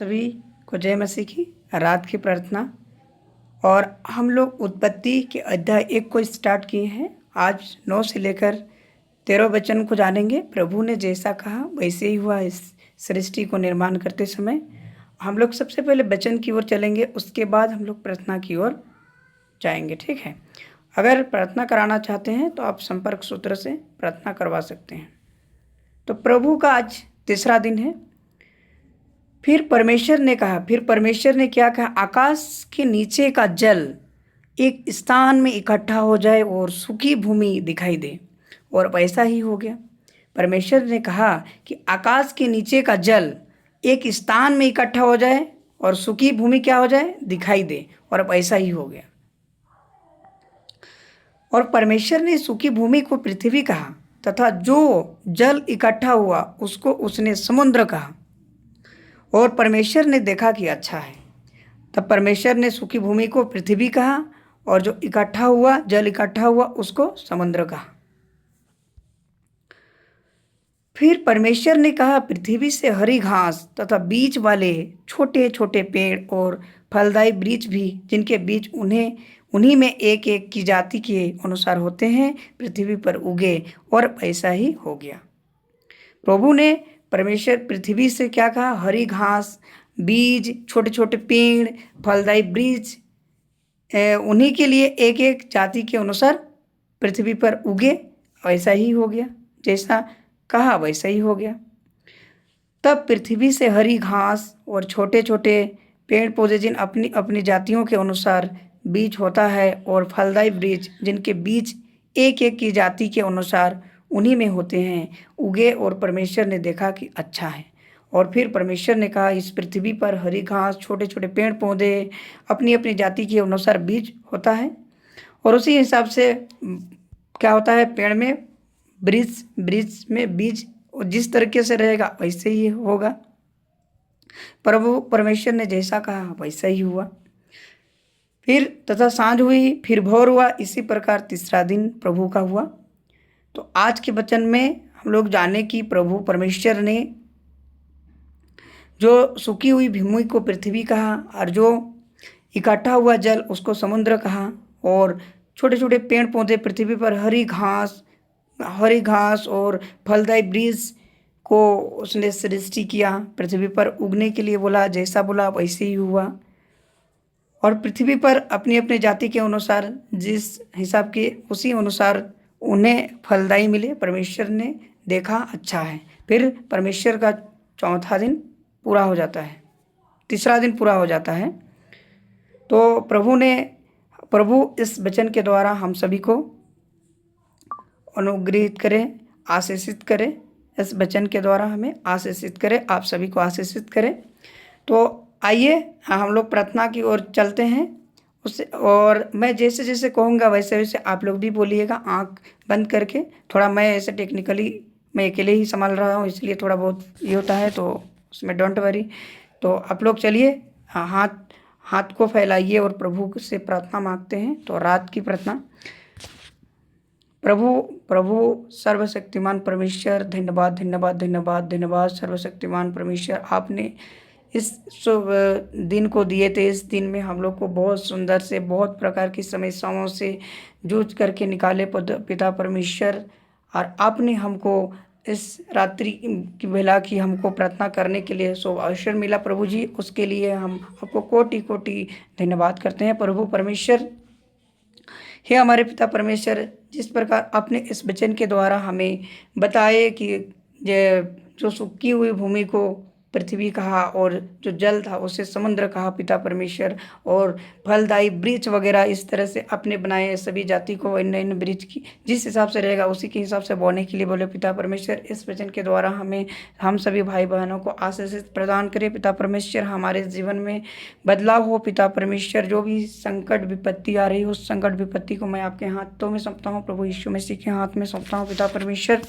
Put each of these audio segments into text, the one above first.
सभी को जय मसीह की रात की प्रार्थना। और हम लोग उत्पत्ति के अध्याय 1 को स्टार्ट किए हैं। आज 9 से लेकर 13 वचन को जानेंगे। प्रभु ने जैसा कहा वैसे ही हुआ। इस सृष्टि को निर्माण करते समय हम लोग सबसे पहले वचन की ओर चलेंगे, उसके बाद हम लोग प्रार्थना की ओर जाएंगे। ठीक है, अगर प्रार्थना कराना चाहते हैं तो आप संपर्क सूत्र से प्रार्थना करवा सकते हैं। तो प्रभु का आज तीसरा दिन है। फिर परमेश्वर ने क्या कहा? आकाश के नीचे का जल एक स्थान में इकट्ठा हो जाए और सूखी भूमि दिखाई दे, और वैसा ही हो गया। परमेश्वर ने कहा कि आकाश के नीचे का जल एक स्थान में इकट्ठा हो जाए और सूखी भूमि क्या हो जाए? दिखाई दे, और वैसा ही हो गया। और परमेश्वर ने सूखी भूमि को पृथ्वी कहा, तथा जो जल इकट्ठा हुआ उसको उसने समुद्र कहा। और परमेश्वर ने देखा कि अच्छा है। तब परमेश्वर ने सूखी भूमि को पृथ्वी कहा, और जो जल इकट्ठा हुआ उसको समुद्र कहा। फिर परमेश्वर ने कहा, पृथ्वी से हरी घास तथा बीज वाले छोटे छोटे पेड़ और फलदायी वृक्ष भी, जिनके बीज उन्हीं में एक एक की जाति के अनुसार होते हैं, पृथ्वी पर उगे, और ऐसा ही हो गया। परमेश्वर पृथ्वी से क्या कहा? हरी घास, बीज, छोटे छोटे पेड़, फलदायी वृक्ष, उन्हीं के लिए एक एक जाति के अनुसार पृथ्वी पर उगे। वैसा ही हो गया, जैसा कहा वैसा ही हो गया। तब पृथ्वी से हरी घास और छोटे छोटे पेड़ पौधे, जिन अपनी अपनी जातियों के अनुसार बीज होता है, और फलदायी वृक्ष, जिनके बीज एक एक की जाति के अनुसार उन्हीं में होते हैं, उगे। और परमेश्वर ने देखा कि अच्छा है। और फिर परमेश्वर ने कहा, इस पृथ्वी पर हरी घास, छोटे छोटे पेड़ पौधे, अपनी अपनी जाति के अनुसार बीज होता है, और उसी हिसाब से क्या होता है? पेड़ में वृक्ष में बीज जिस तरीके से रहेगा वैसे ही होगा। परमेश्वर ने जैसा कहा वैसा ही हुआ। फिर तथा सांझ हुई, फिर भोर हुआ। इसी प्रकार तीसरा दिन प्रभु का हुआ। तो आज के वचन में हम लोग जाने कि प्रभु परमेश्वर ने जो सूखी हुई भूमि को पृथ्वी कहा, और जो इकट्ठा हुआ जल उसको समुद्र कहा, और छोटे छोटे पेड़ पौधे पृथ्वी पर हरी घास और फलदायी वृक्ष को उसने सृष्टि किया, पृथ्वी पर उगने के लिए बोला। जैसा बोला वैसे ही हुआ। और पृथ्वी पर अपनी अपनी जाति के अनुसार, जिस हिसाब के उसी अनुसार उन्हें फलदायी मिले। परमेश्वर ने देखा अच्छा है। फिर परमेश्वर का चौथा दिन पूरा हो जाता है, तीसरा दिन पूरा हो जाता है। तो प्रभु इस वचन के द्वारा हम सभी को अनुग्रहित करें, आशीषित करें। इस वचन के द्वारा हमें आशीषित करें, आप सभी को आशीषित करें। तो आइए हम लोग प्रार्थना की ओर चलते हैं। उससे, और मैं जैसे जैसे कहूँगा वैसे वैसे आप लोग भी बोलिएगा, आंख बंद करके। थोड़ा मैं ऐसे टेक्निकली मैं अकेले ही संभाल रहा हूँ, इसलिए थोड़ा बहुत ये होता है, तो उसमें डोंट वरी। तो आप लोग चलिए, हाथ को फैलाइए और प्रभु से प्रार्थना मांगते हैं। तो रात की प्रार्थना। प्रभु सर्वशक्तिमान परमेश्वर, धन्यवाद धन्यवाद धन्यवाद धन्यवाद। सर्वशक्तिमान परमेश्वर, आपने इस शुभ दिन को दिए थे। इस दिन में हम लोग को बहुत सुंदर से, बहुत प्रकार की समस्याओं से जूझ करके निकाले पिता परमेश्वर। और आपने हमको इस रात्रि की बेला की हमको प्रार्थना करने के लिए शुभ अवसर मिला प्रभु जी, उसके लिए हम आपको कोटि कोटि धन्यवाद करते हैं प्रभु परमेश्वर। हे हमारे पिता परमेश्वर, जिस प्रकार आपने इस वचन के द्वारा हमें बताए कि जो सूखी हुई भूमि को पृथ्वी कहा, और जो जल था उसे समुद्र कहा पिता परमेश्वर, और फलदायी वृक्ष वगैरह इस तरह से आपने बनाए सभी जाति को, इन वृक्ष की जिस हिसाब से रहेगा उसी के हिसाब से बोने के लिए बोले पिता परमेश्वर। इस वचन के द्वारा हम सभी भाई बहनों को आशीष प्रदान करें पिता परमेश्वर। हमारे जीवन में बदलाव हो पिता परमेश्वर। जो भी संकट विपत्ति आ रही हो, उस संकट विपत्ति को मैं आपके हाथों में सौंपता हूँ प्रभु यीशु मसीह के हाथ में सौंपता हूँ पिता परमेश्वर।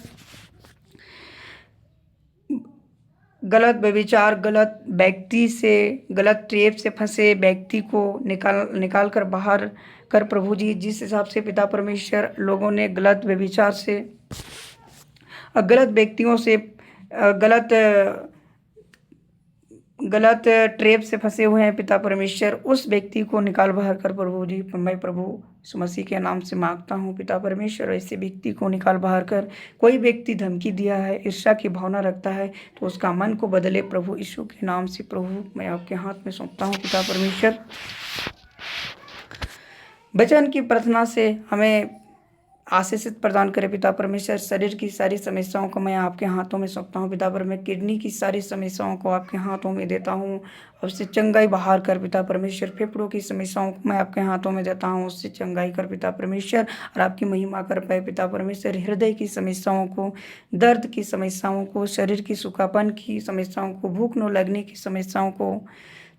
गलत व्यभिचार, गलत व्यक्ति से, गलत ट्रैप से फंसे व्यक्ति को निकाल कर बाहर कर प्रभु जी। जिस हिसाब से पिता परमेश्वर लोगों ने गलत व्यभिचार से, गलत व्यक्तियों से, गलत ट्रैप से फंसे हुए हैं पिता परमेश्वर, उस व्यक्ति को निकाल बाहर कर प्रभु जी। मैं प्रभु यीशु मसीह के नाम से मांगता हूँ पिता परमेश्वर, ऐसे व्यक्ति को निकाल बाहर कर। कोई व्यक्ति धमकी दिया है, ईर्ष्या की भावना रखता है, तो उसका मन को बदले प्रभु यीशु के नाम से। प्रभु मैं आपके हाथ में सौंपता हूँ पिता परमेश्वर। वचन की प्रार्थना से हमें आशीषित प्रदान करे पिता परमेश्वर। शरीर की सारी समस्याओं को मैं आपके हाथों में सौंपता हूँ पिता परमेश्वर। किडनी की सारी समस्याओं को आपके हाथों में देता हूँ, और उससे चंगाई बाहर कर पिता परमेश्वर। फेफड़ों की समस्याओं को मैं आपके हाथों में देता हूँ, उससे चंगाई कर पिता परमेश्वर, और आपकी महिमा कर पाए पिता परमेश्वर। हृदय की समस्याओं को, दर्द की समस्याओं को, शरीर की सूखापन की समस्याओं को, भूख न लगने की समस्याओं को,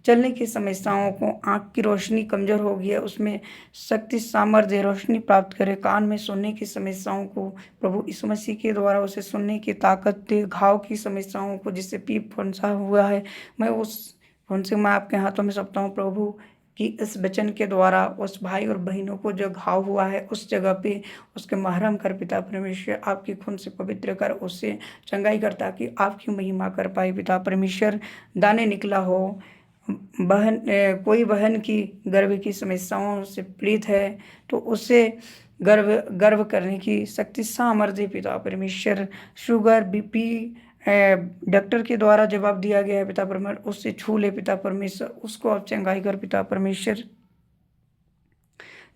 चलने की समस्याओं को, आँख की रोशनी कमज़ोर हो गई है उसमें शक्ति सामर्थ्य रोशनी प्राप्त करे। कान में सुनने की समस्याओं को प्रभु यीशु मसीह के द्वारा उसे सुनने की ताकत दे। घाव की समस्याओं को, जिससे पीप फंसा हुआ है, मैं उस फंसे मैं आपके हाथों में सौंपता हूँ प्रभु, कि इस वचन के द्वारा उस भाई और बहनों को जो घाव हुआ है उस जगह पे उसके महरम कर पिता परमेश्वर। आपकी खून से पवित्र कर, उससे चंगाई कर, ताकि आपकी महिमा कर पाए पिता परमेश्वर। दाने निकला हो, कोई बहन की गर्भ की समस्याओं से पीड़ित है, तो उसे गर्भ करने की शक्ति सामर्थ्य पिता परमेश्वर। शुगर बीपी डॉक्टर के द्वारा जवाब दिया गया है पिता परमेश्वर, उससे छू ले पिता परमेश्वर, उसको आप चंगाई कर पिता परमेश्वर।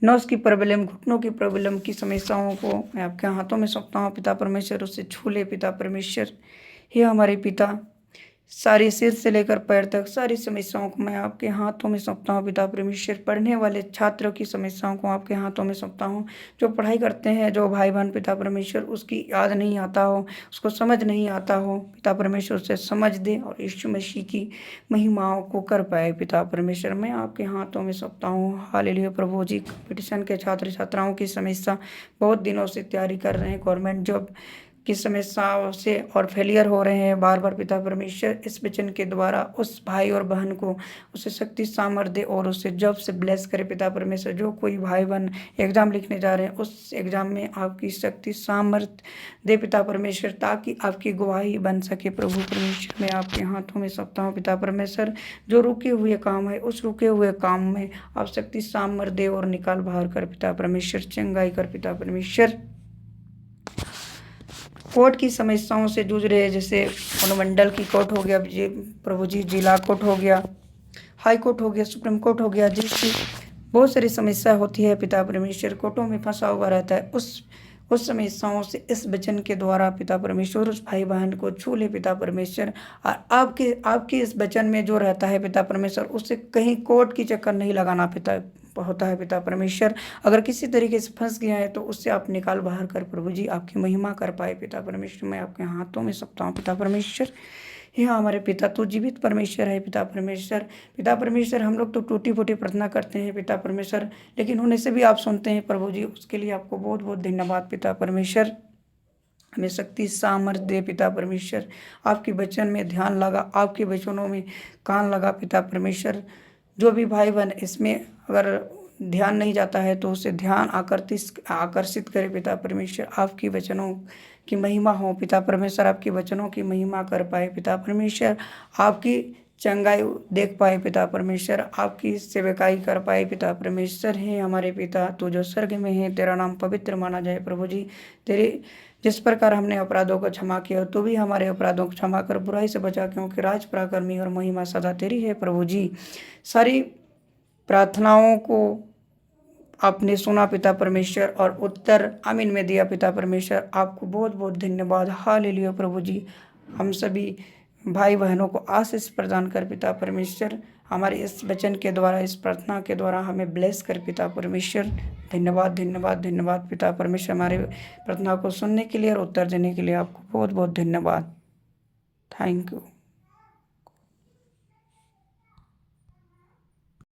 नस की प्रॉब्लम, घुटनों की प्रॉब्लम की समस्याओं को मैं आपके हाथों में सौंपता हूँ पिता परमेश्वर, उससे छू ले पिता परमेश्वर। हे हमारे पिता, सारी सिर से लेकर पैर तक सारी समस्याओं को मैं आपके हाथों में सौंपता हूँ पिता परमेश्वर। पढ़ने वाले छात्रों की समस्याओं को आपके हाथों में सौंपता हूँ। जो पढ़ाई करते हैं, जो भाई बहन पिता परमेश्वर उसकी याद नहीं आता हो, उसको समझ नहीं आता हो पिता परमेश्वर, उसे समझ दे और यीशु मसीह की महिमाओं को कर पाए पिता परमेश्वर। मैं आपके हाथों में सौंपता हूँ। हालेलुया प्रभु जी। कंपटीशन के छात्र छात्राओं की समस्या, बहुत दिनों से तैयारी कर रहे हैं, गवर्नमेंट जॉब की समस्याओं से और फेलियर हो रहे हैं बार बार पिता परमेश्वर। इस वचन के द्वारा उस भाई और बहन को उसे शक्ति सामर्थ्य दे और उसे जॉब से ब्लेस करे पिता परमेश्वर। जो कोई भाई बहन एग्जाम लिखने जा रहे हैं, उस एग्जाम में आपकी शक्ति सामर्थ्य दे पिता परमेश्वर, ताकि आपकी गवाही बन सके प्रभु परमेश्वर। मैं आपके हाथों में सौंपता हूँ पिता परमेश्वर। जो रुके हुए काम है, उस रुके हुए काम में आप शक्ति सामर्थ्य दे और निकाल बाहर कर पिता परमेश्वर, चंगाई कर पिता परमेश्वर। कोर्ट की समस्याओं से जूझ रहे हैं, जैसे अनुमंडल की कोर्ट हो गया प्रभु जी, जिला कोर्ट हो गया, हाई कोर्ट हो गया, सुप्रीम कोर्ट हो गया, जिसकी बहुत सारी समस्या होती है पिता परमेश्वर। कोर्टों में फंसा हुआ रहता है, उस समस्याओं से इस वचन के द्वारा पिता परमेश्वर उस भाई बहन को छू ले पिता परमेश्वर। और आपके इस वचन में जो रहता है पिता परमेश्वर, उससे कहीं कोर्ट की चक्कर नहीं लगाना पिता होता है पिता परमेश्वर। अगर किसी तरीके से फंस गया है, तो उससे आप निकाल बाहर कर प्रभु जी आपकी महिमा कर पाए पिता परमेश्वर। मैं आपके हाथों में सौंपता हूँ पिता परमेश्वर। हे हमारे पिता, तू जीवित परमेश्वर है पिता परमेश्वर। पिता परमेश्वर, हम लोग तो टूटी फूटी प्रार्थना करते हैं पिता परमेश्वर, लेकिन उन्हें से भी आप सुनते हैं प्रभु जी, उसके लिए आपको बहुत बहुत धन्यवाद पिता परमेश्वर। हमें शक्ति सामर्थ्य दे पिता परमेश्वर। आपके वचन में ध्यान लगा, आपके वचनों में कान लगा पिता परमेश्वर। जो भी भाई बहन इसमें अगर ध्यान नहीं जाता है, तो उसे ध्यान आकर्षित करे पिता परमेश्वर। आपकी वचनों की महिमा हो पिता परमेश्वर, आपके वचनों की महिमा कर पाए पिता परमेश्वर। आपकी चंगाई देख पाए पिता परमेश्वर, आपकी सेवकाई कर पाए पिता परमेश्वर। है हमारे पिता, तू जो स्वर्ग में है, तेरा नाम पवित्र माना जाए प्रभु जी। तेरे जिस प्रकार हमने अपराधों को क्षमा किया, तो भी हमारे अपराधों को क्षमा कर, बुराई से बचा, क्योंकि राज पराक्रमी और महिमा सदा तेरी है प्रभु जी। सारी प्रार्थनाओं को आपने सुना पिता परमेश्वर, और उत्तर आमीन में दिया पिता परमेश्वर। आपको बहुत बहुत धन्यवाद। हालेलुया प्रभु जी। हम सभी भाई बहनों को आशीष प्रदान कर पिता परमेश्वर। हमारे इस वचन के द्वारा, इस प्रार्थना के द्वारा हमें ब्लेस कर पिता परमेश्वर। धन्यवाद धन्यवाद धन्यवाद पिता परमेश्वर, हमारे प्रार्थना को सुनने के लिए और उत्तर देने के लिए आपको बहुत बहुत धन्यवाद। Thank you.